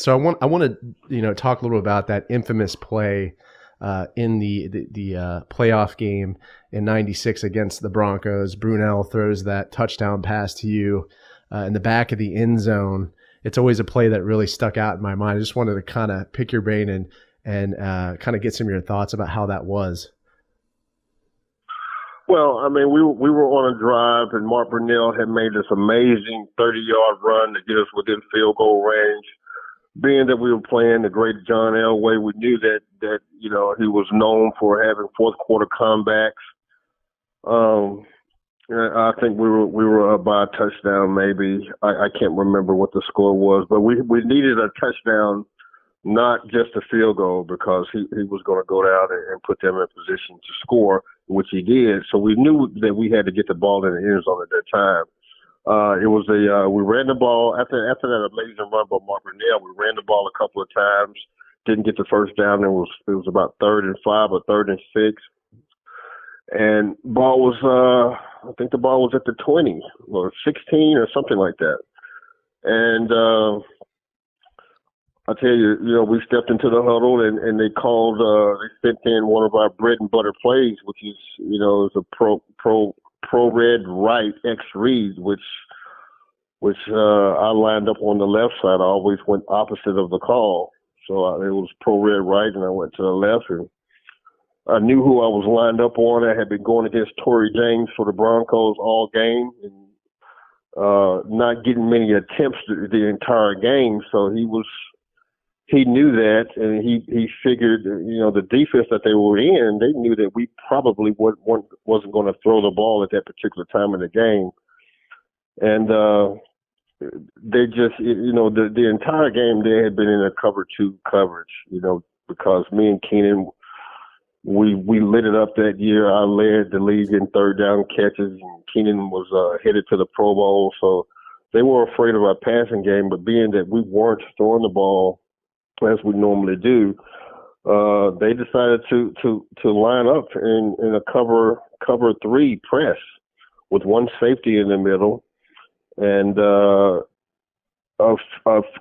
So I want to talk a little about that infamous play in the playoff game in '96 against the Broncos. Brunell throws that touchdown pass to you in the back of the end zone. It's always a play that really stuck out in my mind. I just wanted to kind of pick your brain and kind of get some of your thoughts about how that was. Well, I mean, we were on a drive, and Mark Brunell had made this amazing 30-yard run to get us within field goal range. Being that we were playing the great John Elway, we knew that he was known for having fourth quarter comebacks. I think we were up by a touchdown, maybe. I can't remember what the score was, but we needed a touchdown, not just a field goal, because he was going to go down and put them in position to score, which he did. So we knew that we had to get the ball in the end zone at that time. We ran the ball after that amazing run by Mark Brunell. We ran the ball a couple of times, didn't get the first down. It was about 3rd and 5 or 3rd and 6, and ball was I think the ball was at the 20 or 16 or something like that. And I tell you, we stepped into the huddle and they called, they sent in one of our bread and butter plays, which is, is a pro red right X read, which I lined up on the left side. I always went opposite of the call. So it was pro red right, and I went to the left, and I knew who I was lined up on. I had been going against Torrey James for the Broncos all game, and not getting many attempts the entire game. So he knew that, and he figured, the defense that they were in, they knew that we probably wasn't going to throw the ball at that particular time of the game. And they just, the entire game they had been in a cover 2 coverage, because me and Keenan, we lit it up that year. I led the league in 3rd down catches, and Keenan was headed to the Pro Bowl. So they were afraid of our passing game, but being that we weren't throwing the ball as we normally do, they decided to line up in a cover 3 press with one safety in the middle. And a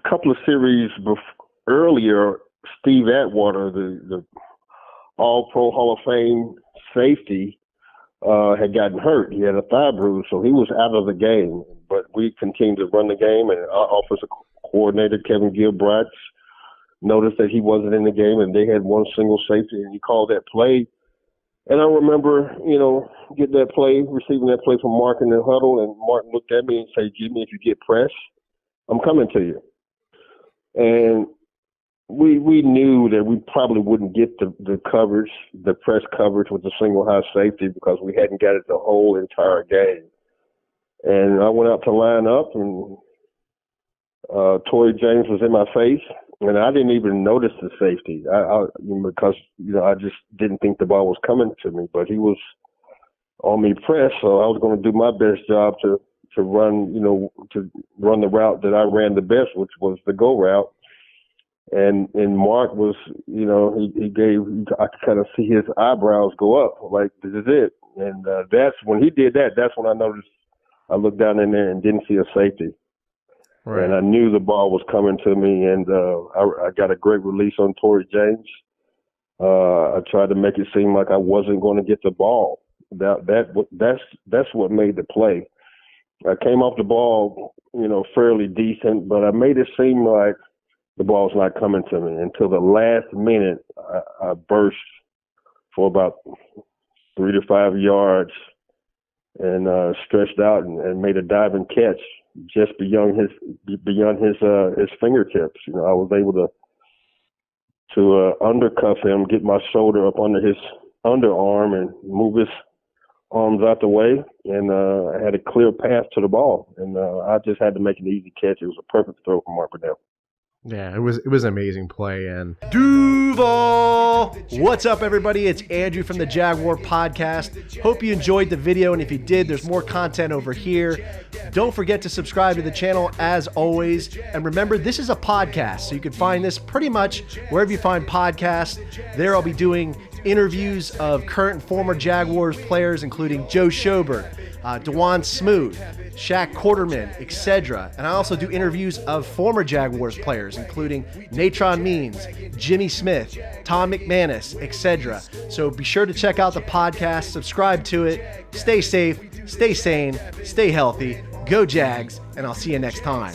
couple of series earlier, Steve Atwater, the All-Pro Hall of Fame safety, had gotten hurt. He had a thigh bruise, so he was out of the game. But we continued to run the game, and our offensive coordinator, Kevin Gilbride, noticed that he wasn't in the game, and they had one single safety, and he called that play. And I remember, getting that play, receiving that play from Mark in the huddle, and Mark looked at me and said, "Jimmy, if you get pressed, I'm coming to you." And we knew that we probably wouldn't get the coverage, the press coverage with the single high safety, because we hadn't got it the whole entire game. And I went out to line up, and Torrey James was in my face. And I didn't even notice the safety because I just didn't think the ball was coming to me. But he was on me press, so I was going to do my best job to run the route that I ran the best, which was the go route. And Mark was, I could kind of see his eyebrows go up, like, this is it. And that's when he did that. That's when I noticed. I looked down in there and didn't see a safety. Right. And I knew the ball was coming to me, and I got a great release on Torrey James. I tried to make it seem like I wasn't going to get the ball. That's what made the play. I came off the ball, fairly decent, but I made it seem like the ball's not coming to me until the last minute. I burst for about 3 to 5 yards and stretched out and made a diving catch just beyond his fingertips. I was able to undercuff him, get my shoulder up under his underarm, and move his arms out the way, and I had a clear path to the ball, and I just had to make an easy catch. It was a perfect throw from Mark Brunell. Yeah, it was an amazing play. And Duval, what's up, everybody? It's Andrew from the Jaguar Podcast. Hope you enjoyed the video, and if you did, there's more content over here. Don't forget to subscribe to the channel as always. And remember, this is a podcast, so you can find this pretty much wherever you find podcasts. There I'll be doing interviews of current and former Jaguars players, including Joe Schobert, DeJuan Smoot, Shaq Quarterman, etc. And I also do interviews of former Jaguars players, including Natron Means, Jimmy Smith, Tom McManus, etc. So be sure to check out the podcast, subscribe to it, stay safe, stay sane, stay healthy, go Jags, and I'll see you next time.